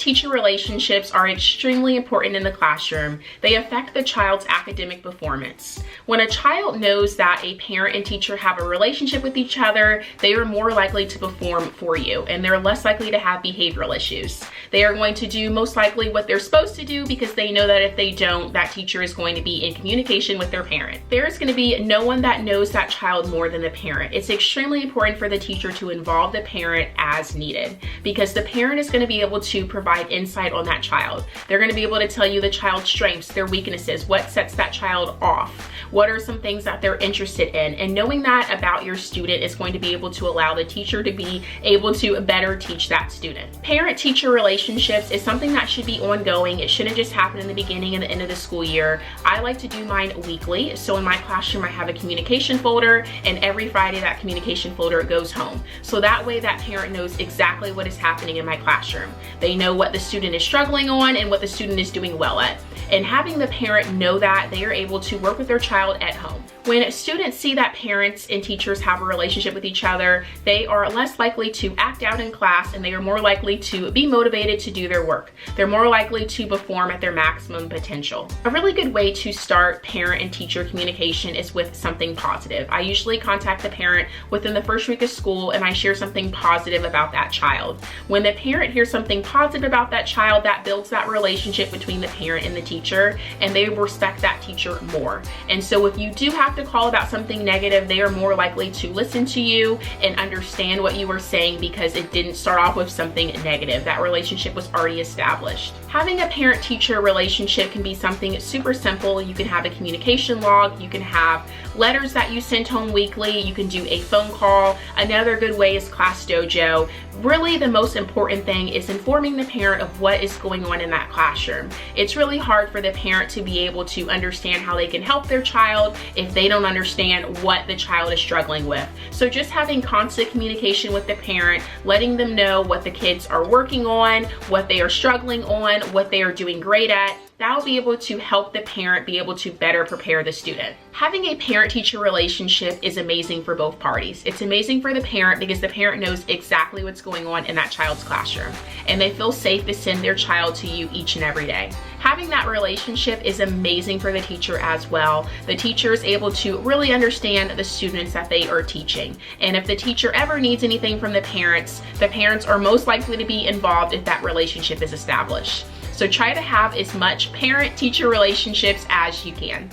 Parent-teacher relationships are extremely important in the classroom. They affect the child's academic performance. When a child knows that a parent and teacher have a relationship with each other, they are more likely to perform for you, and they're less likely to have behavioral issues. They are going to do most likely what they're supposed to do because they know that if they don't, that teacher is going to be in communication with their parent. There is going to be no one that knows that child more than the parent. It's extremely important for the teacher to involve the parent as needed, because the parent is going to be able to provide insight on that child. They're going to be able to tell you the child's strengths, their weaknesses, what sets that child off, what are some things that they're interested in. And knowing that about your student is going to be able to allow the teacher to be able to better teach that student. Parent-teacher relationships is something that should be ongoing. It shouldn't just happen in the beginning and the end of the school year. I like to do mine weekly. So in my classroom, I have a communication folder, and every Friday that communication folder goes home. So that way that parent knows exactly what is happening in my classroom. They know what the student is struggling on and what the student is doing well at. And having the parent know that, they are able to work with their child at home. When students see that parents and teachers have a relationship with each other, they are less likely to act out in class, and they are more likely to be motivated to do their work. They're more likely to perform at their maximum potential. A really good way to start parent and teacher communication is with something positive. I usually contact the parent within the first week of school, and I share something positive about that child. When the parent hears something positive about that child, that builds that relationship between the parent and the teacher, and they respect that teacher more. And so if you do have to call about something negative, they are more likely to listen to you and understand what you were saying because it didn't start off with something negative. That relationship was already established. Having a parent-teacher relationship can be something super simple. You can have a communication log, you can have letters that you send home weekly, you can do a phone call. Another good way is Class Dojo. Really, the most important thing is informing the parent of what is going on in that classroom. It's really hard for the parent to be able to understand how they can help their child if they don't understand what the child is struggling with. So just having constant communication with the parent, letting them know what the kids are working on, what they are struggling on, what they are doing great at, that will be able to help the parent be able to better prepare the student. Having a parent-teacher relationship is amazing for both parties. It's amazing for the parent because the parent knows exactly what's going on in that child's classroom, and they feel safe to send their child to you each and every day. Having that relationship is amazing for the teacher as well. The teacher is able to really understand the students that they are teaching. And if the teacher ever needs anything from the parents are most likely to be involved if that relationship is established. So try to have as much parent-teacher relationships as you can.